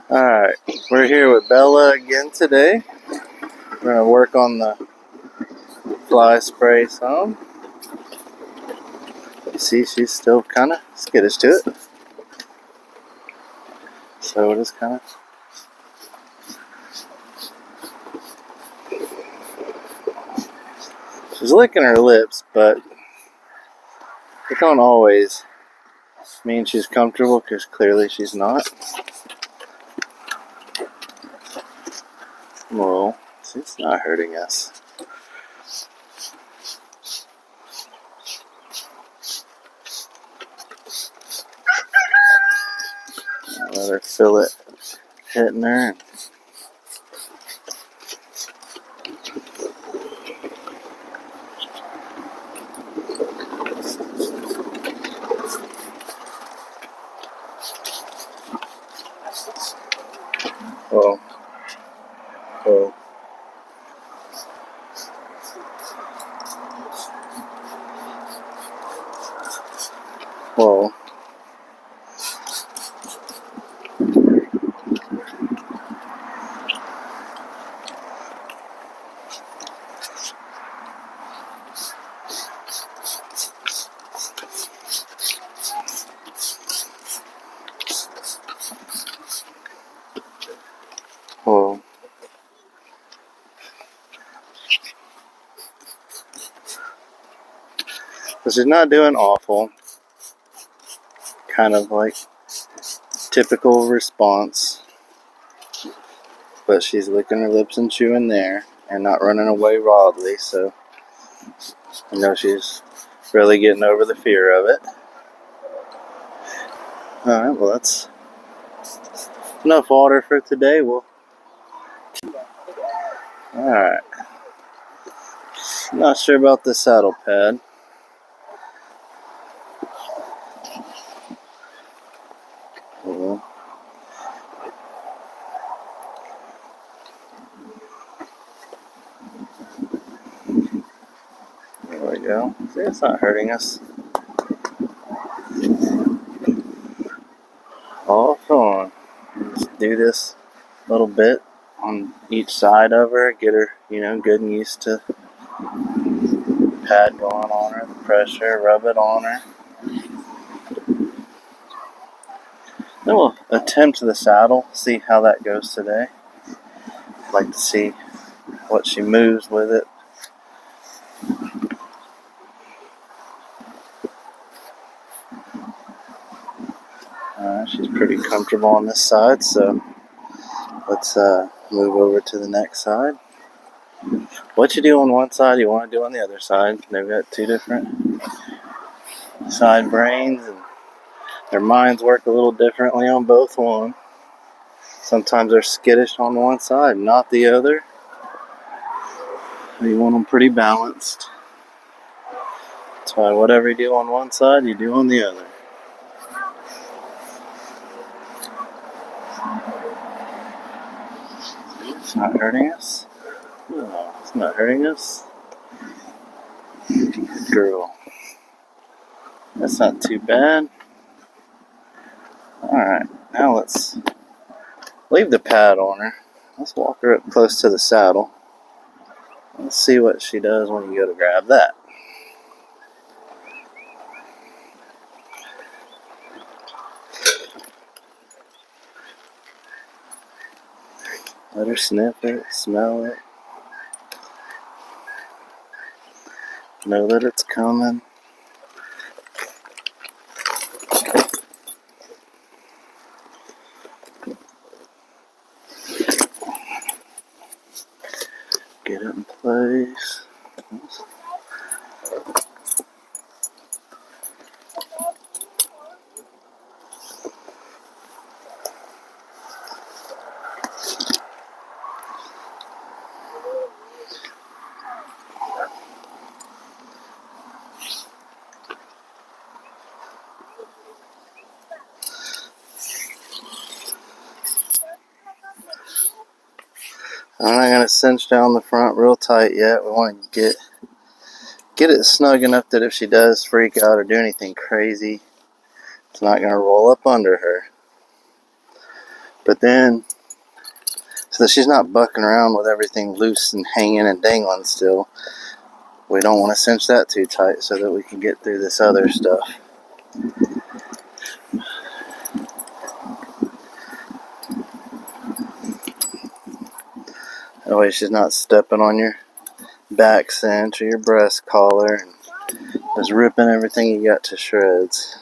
Alright, we're here with Bella again today. We're going to work on the fly spray some. You see, she's still kind of skittish to it. So it is kind of. She's licking her lips, but it don't always mean she's comfortable because clearly she's not. Well, she's not hurting us. Let her feel it hitting her. Whoa. Whoa. Whoa. Whoa. So she's not doing awful. Kind of like typical response. But she's licking her lips and chewing there and not running away wildly, so I know she's really getting over the fear of it. Alright, well that's enough water for today. Alright. Not sure about the saddle pad. Well, there we go. See, it's not hurting us. All on. Just do this little bit on each side of her, get her, good and used to the pad going on her, the pressure, rub it on her. Then we'll attempt the saddle, see how that goes today. I'd like to see what she moves with it. She's pretty comfortable on this side, so let's move over to the next side. What you do on one side, you want to do on the other side. They've got two different side brains, and their minds work a little differently on both one. Sometimes they're skittish on one side, not the other. You want them pretty balanced. That's why whatever you do on one side, you do on the other. It's not hurting us. No, it's not hurting us. Good girl. That's not too bad. Alright, now let's leave the pad on her. Let's walk her up close to the saddle. Let's see what she does when you go to grab that. Let her sniff it, smell it. Know that it's coming. Get it in place. I'm not going to cinch down the front real tight yet. We want to get it snug enough that if she does freak out or do anything crazy, it's not going to roll up under her. But then, so that she's not bucking around with everything loose and hanging and dangling still. We don't want to cinch that too tight so that we can get through this other stuff. That way she's not stepping on your back cinch or your breast collar and just ripping everything you got to shreds.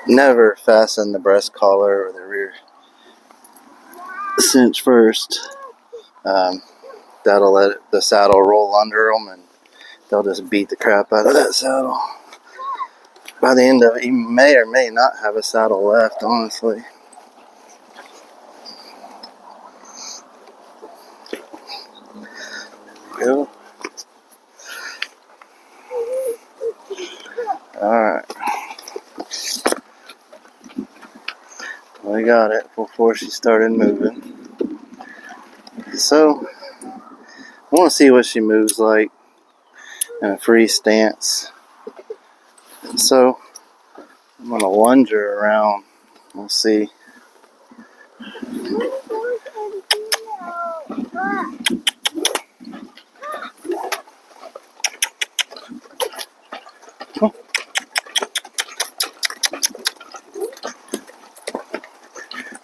Never fasten the breast collar or the rear cinch first. That'll let the saddle roll under them and they'll just beat the crap out of that saddle. By the end of it, you may or may not have a saddle left, honestly. Go. Alright. We got it before she started moving. So, I want to see what she moves like in a free stance. So, I'm going to lunge her around. We'll see.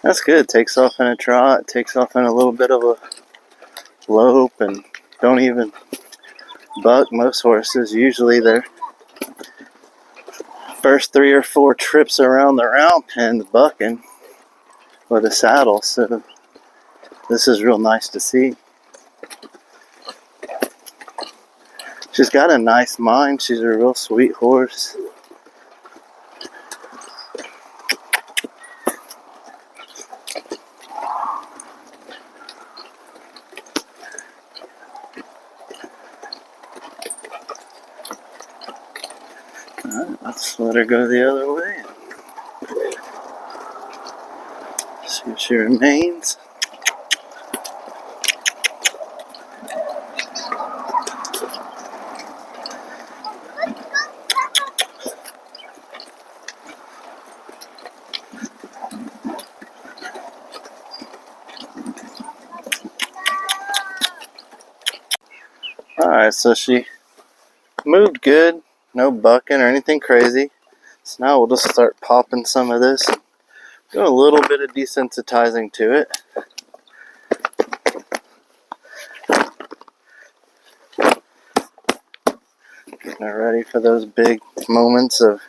That's good. Takes off in a trot, takes off in a little bit of a lope, and don't even buck. Most horses, usually their first 3 or 4 trips around the round pen's bucking with a saddle, so this is real nice to see. She's got a nice mind. She's a real sweet horse. Alright, let's let her go the other way. See if she remains. Alright, so she moved good. No bucking or anything crazy. So now we'll just start popping some of this. Do a little bit of desensitizing to it. Getting her ready for those big moments of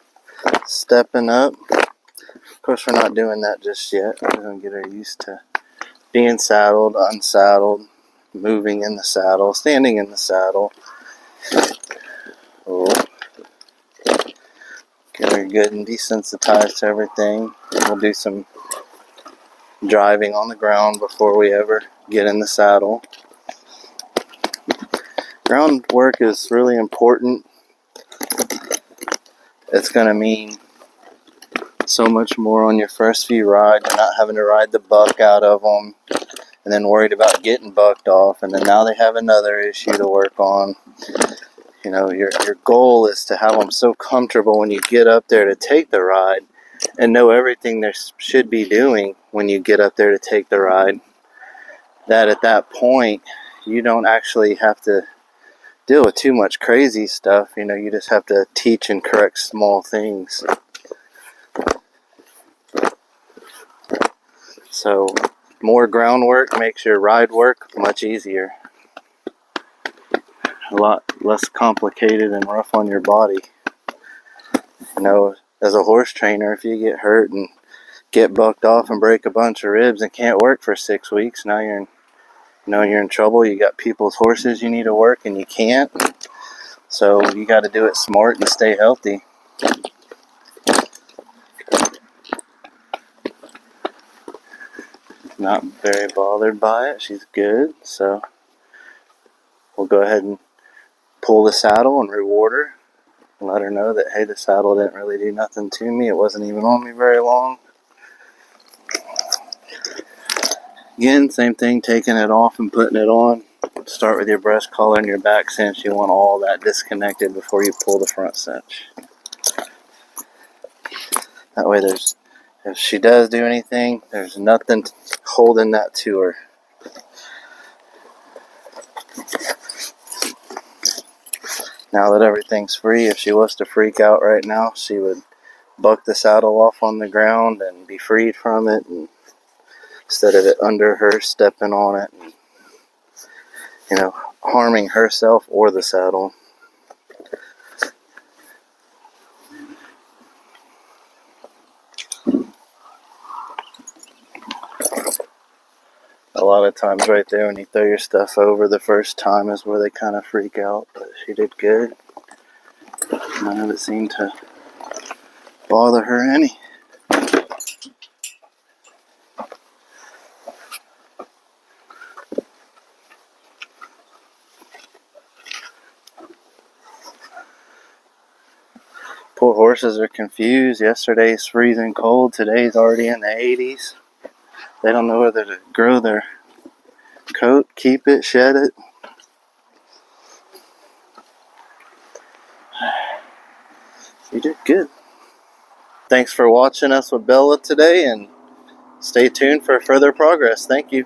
stepping up. Of course, we're not doing that just yet. We're going to get her used to being saddled, unsaddled, moving in the saddle, standing in the saddle. Oh. Get her good and desensitized to everything. We'll do some driving on the ground before we ever get in the saddle. Ground work is really important. It's going to mean so much more on your first few rides. You're not having to ride the buck out of them and then worried about getting bucked off, and then now they have another issue to work on. You know, your goal is to have them so comfortable when you get up there to take the ride and know everything they should be doing when you get up there to take the ride, that at that point you don't actually have to deal with too much crazy stuff. You know, you just have to teach and correct small things. So more groundwork makes your ride work much easier. A lot less complicated and rough on your body. You know, as a horse trainer, if you get hurt and get bucked off and break a bunch of ribs and can't work for 6 weeks, now you're in trouble. You got people's horses you need to work and you can't. So you got to do it smart and stay healthy. Not very bothered by it. She's good. So we'll go ahead and pull the saddle and reward her. And let her know that, hey, the saddle didn't really do nothing to me. It wasn't even on me very long. Again, same thing, taking it off and putting it on. Start with your breast collar and your back cinch. You want all that disconnected before you pull the front cinch. That way there's if she does do anything, there's nothing holding that to her. Now that everything's free, if she was to freak out right now, she would buck the saddle off on the ground and be freed from it, and instead of it under her stepping on it and, you know, harming herself or the saddle. A lot of times right there when you throw your stuff over the first time is where they kind of freak out, but she did good. None of it seemed to bother her any. Poor horses are confused. Yesterday's freezing cold, today's already in the 80s. They don't know whether to grow their coat, keep it, shed it. You did good. Thanks for watching us with Bella today, and stay tuned for further progress. Thank you.